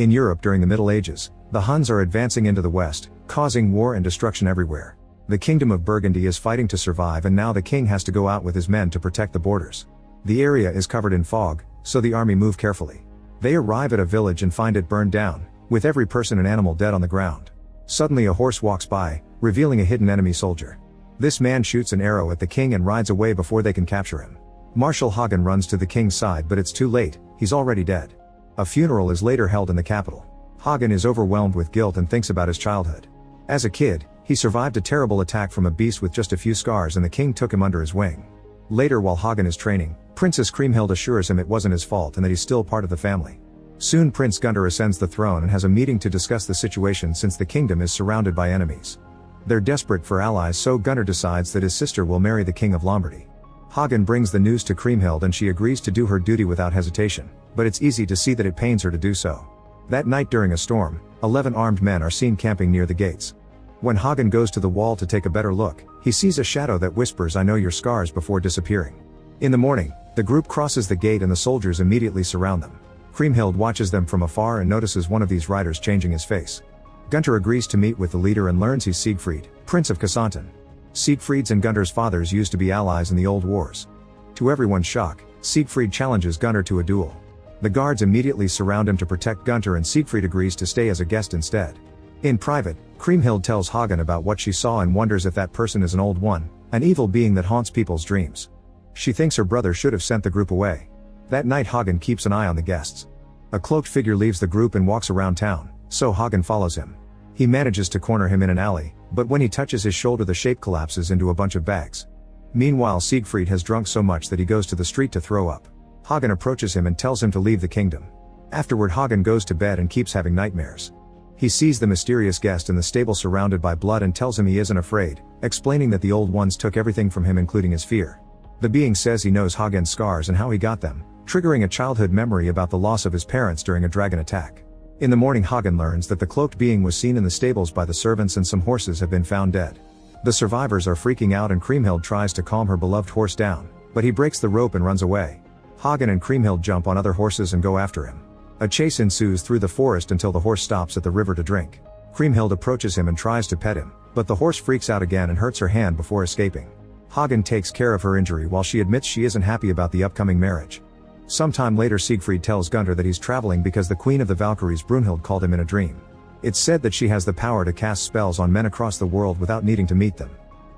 In Europe during the Middle Ages, the Huns are advancing into the west, causing war and destruction everywhere. The Kingdom of Burgundy is fighting to survive, and now the king has to go out with his men to protect the borders. The area is covered in fog, so the army move carefully. They arrive at a village and find it burned down, with every person and animal dead on the ground. Suddenly a horse walks by, revealing a hidden enemy soldier. This man shoots an arrow at the king and rides away before they can capture him. Marshal Hagen runs to the king's side, but it's too late, he's already dead. A funeral is later held in the capital. Hagen is overwhelmed with guilt and thinks about his childhood. As a kid, he survived a terrible attack from a beast with just a few scars, and the king took him under his wing. Later, while Hagen is training, Princess Kriemhild assures him it wasn't his fault and that he's still part of the family. Soon Prince Gunther ascends the throne and has a meeting to discuss the situation since the kingdom is surrounded by enemies. They're desperate for allies, so Gunther decides that his sister will marry the king of Lombardy. Hagen brings the news to Kriemhild and she agrees to do her duty without hesitation, but it's easy to see that it pains her to do so. That night during a storm, 11 armed men are seen camping near the gates. When Hagen goes to the wall to take a better look, he sees a shadow that whispers, "I know your scars," before disappearing. In the morning, the group crosses the gate and the soldiers immediately surround them. Kriemhild watches them from afar and notices one of these riders changing his face. Gunther agrees to meet with the leader and learns he's Siegfried, Prince of Cassanten. Siegfried's and Gunther's fathers used to be allies in the old wars. To everyone's shock, Siegfried challenges Gunther to a duel. The guards immediately surround him to protect Gunther, and Siegfried agrees to stay as a guest instead. In private, Kriemhild tells Hagen about what she saw and wonders if that person is an old one, an evil being that haunts people's dreams. She thinks her brother should have sent the group away. That night Hagen keeps an eye on the guests. A cloaked figure leaves the group and walks around town, so Hagen follows him. He manages to corner him in an alley, but when he touches his shoulder the shape collapses into a bunch of bags. Meanwhile, Siegfried has drunk so much that he goes to the street to throw up. Hagen approaches him and tells him to leave the kingdom. Afterward, Hagen goes to bed and keeps having nightmares. He sees the mysterious guest in the stable surrounded by blood and tells him he isn't afraid, explaining that the old ones took everything from him, including his fear. The being says he knows Hagen's scars and how he got them, triggering a childhood memory about the loss of his parents during a dragon attack. In the morning, Hagen learns that the cloaked being was seen in the stables by the servants and some horses have been found dead. The survivors are freaking out and Kriemhild tries to calm her beloved horse down, but he breaks the rope and runs away. Hagen and Kriemhild jump on other horses and go after him. A chase ensues through the forest until the horse stops at the river to drink. Kriemhild approaches him and tries to pet him, but the horse freaks out again and hurts her hand before escaping. Hagen takes care of her injury while she admits she isn't happy about the upcoming marriage. Sometime later, Siegfried tells Gunther that he's traveling because the Queen of the Valkyries Brunhild called him in a dream. It's said that she has the power to cast spells on men across the world without needing to meet them.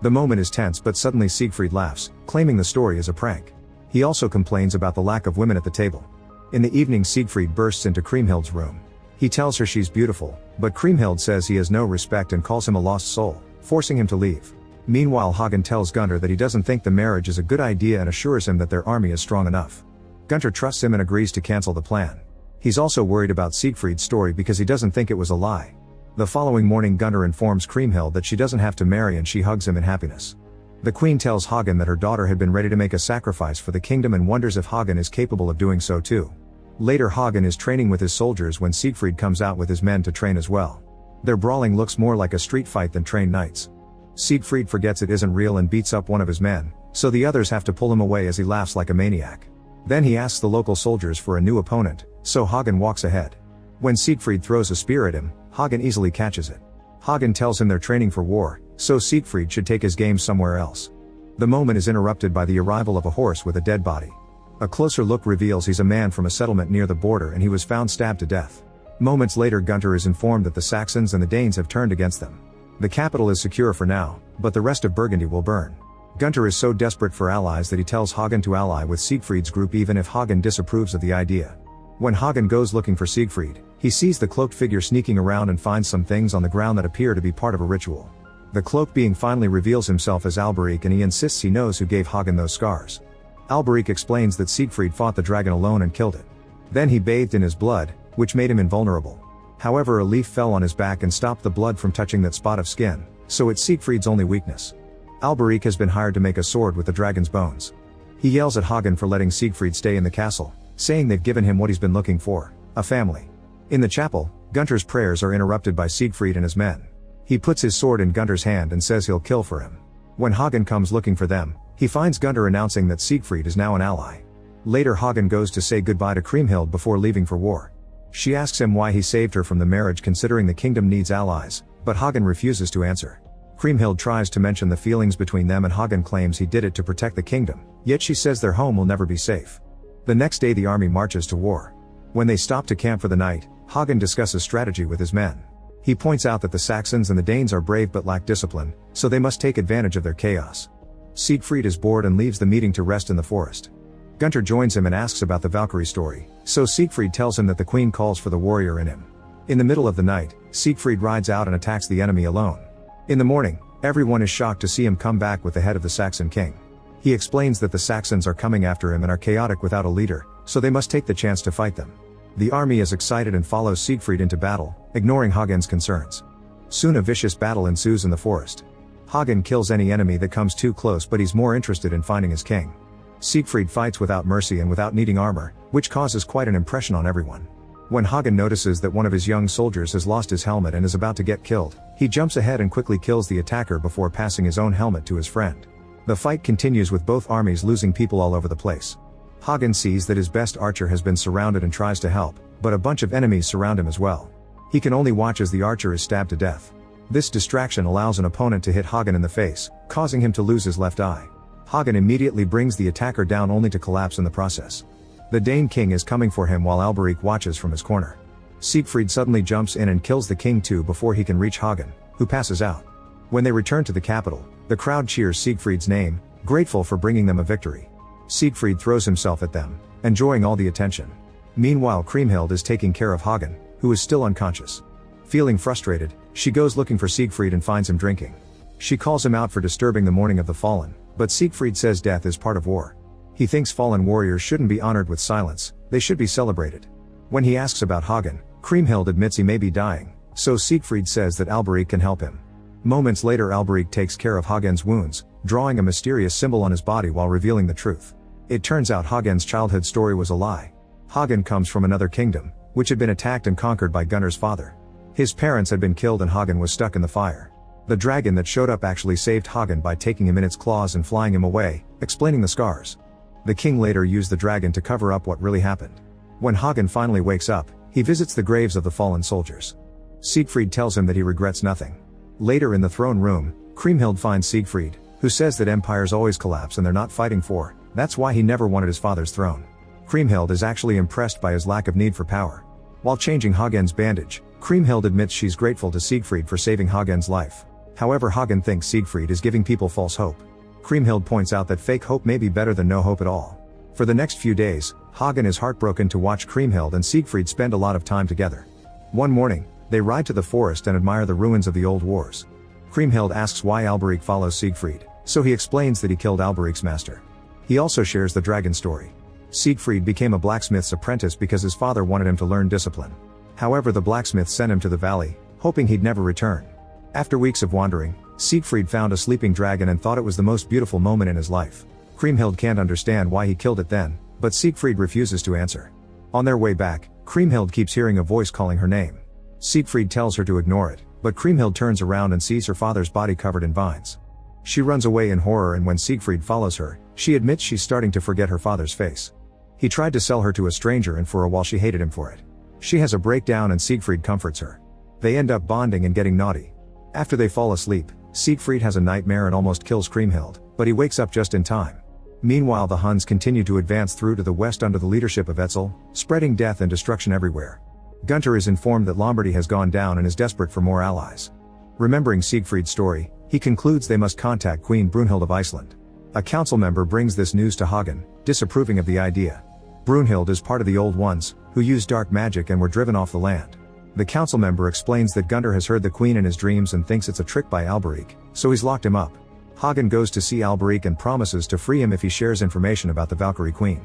The moment is tense, but suddenly Siegfried laughs, claiming the story is a prank. He also complains about the lack of women at the table. In the evening, Siegfried bursts into Kriemhild's room. He tells her she's beautiful, but Kriemhild says he has no respect and calls him a lost soul, forcing him to leave. Meanwhile, Hagen tells Gunther that he doesn't think the marriage is a good idea and assures him that their army is strong enough. Gunther trusts him and agrees to cancel the plan. He's also worried about Siegfried's story because he doesn't think it was a lie. The following morning, Gunther informs Kriemhild that she doesn't have to marry and she hugs him in happiness. The queen tells Hagen that her daughter had been ready to make a sacrifice for the kingdom and wonders if Hagen is capable of doing so too. Later, Hagen is training with his soldiers when Siegfried comes out with his men to train as well. Their brawling looks more like a street fight than trained knights. Siegfried forgets it isn't real and beats up one of his men, so the others have to pull him away as he laughs like a maniac. Then he asks the local soldiers for a new opponent, so Hagen walks ahead. When Siegfried throws a spear at him, Hagen easily catches it. Hagen tells him they're training for war, so Siegfried should take his game somewhere else. The moment is interrupted by the arrival of a horse with a dead body. A closer look reveals he's a man from a settlement near the border and he was found stabbed to death. Moments later, Gunther is informed that the Saxons and the Danes have turned against them. The capital is secure for now, but the rest of Burgundy will burn. Gunther is so desperate for allies that he tells Hagen to ally with Siegfried's group even if Hagen disapproves of the idea. When Hagen goes looking for Siegfried, he sees the cloaked figure sneaking around and finds some things on the ground that appear to be part of a ritual. The cloaked being finally reveals himself as Alberic and he insists he knows who gave Hagen those scars. Alberic explains that Siegfried fought the dragon alone and killed it. Then he bathed in his blood, which made him invulnerable. However, a leaf fell on his back and stopped the blood from touching that spot of skin, so it's Siegfried's only weakness. Alberic has been hired to make a sword with the dragon's bones. He yells at Hagen for letting Siegfried stay in the castle, saying they've given him what he's been looking for, a family. In the chapel, Gunther's prayers are interrupted by Siegfried and his men. He puts his sword in Gunther's hand and says he'll kill for him. When Hagen comes looking for them, he finds Gunther announcing that Siegfried is now an ally. Later, Hagen goes to say goodbye to Kriemhild before leaving for war. She asks him why he saved her from the marriage considering the kingdom needs allies, but Hagen refuses to answer. Kriemhild tries to mention the feelings between them and Hagen claims he did it to protect the kingdom, yet she says their home will never be safe. The next day the army marches to war. When they stop to camp for the night, Hagen discusses strategy with his men. He points out that the Saxons and the Danes are brave but lack discipline, so they must take advantage of their chaos. Siegfried is bored and leaves the meeting to rest in the forest. Gunther joins him and asks about the Valkyrie story, so Siegfried tells him that the queen calls for the warrior in him. In the middle of the night, Siegfried rides out and attacks the enemy alone. In the morning, everyone is shocked to see him come back with the head of the Saxon king. He explains that the Saxons are coming after him and are chaotic without a leader, so they must take the chance to fight them. The army is excited and follows Siegfried into battle, ignoring Hagen's concerns. Soon a vicious battle ensues in the forest. Hagen kills any enemy that comes too close, but he's more interested in finding his king. Siegfried fights without mercy and without needing armor, which causes quite an impression on everyone. When Hagen notices that one of his young soldiers has lost his helmet and is about to get killed, he jumps ahead and quickly kills the attacker before passing his own helmet to his friend. The fight continues with both armies losing people all over the place. Hagen sees that his best archer has been surrounded and tries to help, but a bunch of enemies surround him as well. He can only watch as the archer is stabbed to death. This distraction allows an opponent to hit Hagen in the face, causing him to lose his left eye. Hagen immediately brings the attacker down only to collapse in the process. The Dane king is coming for him while Alberic watches from his corner. Siegfried suddenly jumps in and kills the king too before he can reach Hagen, who passes out. When they return to the capital, the crowd cheers Siegfried's name, grateful for bringing them a victory. Siegfried throws himself at them, enjoying all the attention. Meanwhile Kriemhild is taking care of Hagen, who is still unconscious. Feeling frustrated, she goes looking for Siegfried and finds him drinking. She calls him out for disturbing the mourning of the fallen, but Siegfried says death is part of war. He thinks fallen warriors shouldn't be honored with silence, they should be celebrated. When he asks about Hagen, Kriemhild admits he may be dying, so Siegfried says that Alberic can help him. Moments later Alberic takes care of Hagen's wounds, drawing a mysterious symbol on his body while revealing the truth. It turns out Hagen's childhood story was a lie. Hagen comes from another kingdom, which had been attacked and conquered by Gunnar's father. His parents had been killed and Hagen was stuck in the fire. The dragon that showed up actually saved Hagen by taking him in its claws and flying him away, explaining the scars. The king later used the dragon to cover up what really happened. When Hagen finally wakes up, he visits the graves of the fallen soldiers. Siegfried tells him that he regrets nothing. Later in the throne room, Kriemhild finds Siegfried, who says that empires always collapse and they're not fighting for, that's why he never wanted his father's throne. Kriemhild is actually impressed by his lack of need for power. While changing Hagen's bandage, Kriemhild admits she's grateful to Siegfried for saving Hagen's life. However, Hagen thinks Siegfried is giving people false hope. Kriemhild points out that fake hope may be better than no hope at all. For the next few days, Hagen is heartbroken to watch Kriemhild and Siegfried spend a lot of time together. One morning, they ride to the forest and admire the ruins of the old wars. Kriemhild asks why Alberic follows Siegfried, so he explains that he killed Alberic's master. He also shares the dragon story. Siegfried became a blacksmith's apprentice because his father wanted him to learn discipline. However, the blacksmith sent him to the valley, hoping he'd never return. After weeks of wandering, Siegfried found a sleeping dragon and thought it was the most beautiful moment in his life. Kriemhild can't understand why he killed it then, but Siegfried refuses to answer. On their way back, Kriemhild keeps hearing a voice calling her name. Siegfried tells her to ignore it, but Kriemhild turns around and sees her father's body covered in vines. She runs away in horror, and when Siegfried follows her, she admits she's starting to forget her father's face. He tried to sell her to a stranger and for a while she hated him for it. She has a breakdown and Siegfried comforts her. They end up bonding and getting naughty. After they fall asleep, Siegfried has a nightmare and almost kills Kriemhild, but he wakes up just in time. Meanwhile, the Huns continue to advance through to the west under the leadership of Etzel, spreading death and destruction everywhere. Gunther is informed that Lombardy has gone down and is desperate for more allies. Remembering Siegfried's story, he concludes they must contact Queen Brunhild of Iceland. A council member brings this news to Hagen, disapproving of the idea. Brunhild is part of the Old Ones, who use dark magic and were driven off the land. The council member explains that Gunther has heard the queen in his dreams and thinks it's a trick by Alberic, so he's locked him up. Hagen goes to see Alberic and promises to free him if he shares information about the Valkyrie queen.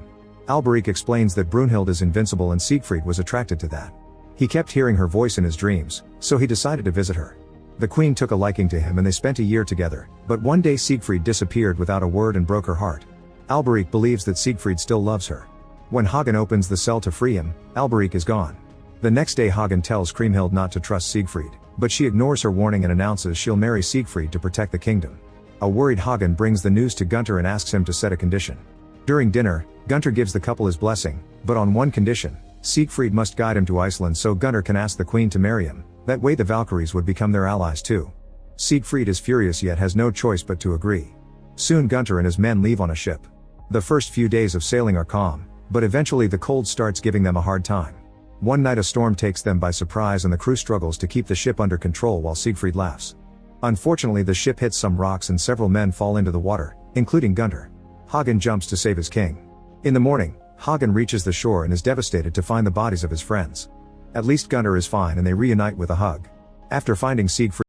Alberic explains that Brunhild is invincible and Siegfried was attracted to that. He kept hearing her voice in his dreams, so he decided to visit her. The queen took a liking to him and they spent a year together, but one day Siegfried disappeared without a word and broke her heart. Alberic believes that Siegfried still loves her. When Hagen opens the cell to free him, Alberic is gone. The next day Hagen tells Kriemhild not to trust Siegfried, but she ignores her warning and announces she'll marry Siegfried to protect the kingdom. A worried Hagen brings the news to Gunther and asks him to set a condition. During dinner, Gunther gives the couple his blessing, but on one condition: Siegfried must guide him to Iceland so Gunnar can ask the queen to marry him, that way the Valkyries would become their allies too. Siegfried is furious yet has no choice but to agree. Soon Gunnar and his men leave on a ship. The first few days of sailing are calm, but eventually the cold starts giving them a hard time. One night a storm takes them by surprise and the crew struggles to keep the ship under control while Siegfried laughs. Unfortunately the ship hits some rocks and several men fall into the water, including Gunnar. Hagen jumps to save his king. In the morning, Hagen reaches the shore and is devastated to find the bodies of his friends. At least Gunnar is fine and they reunite with a hug. After finding Siegfried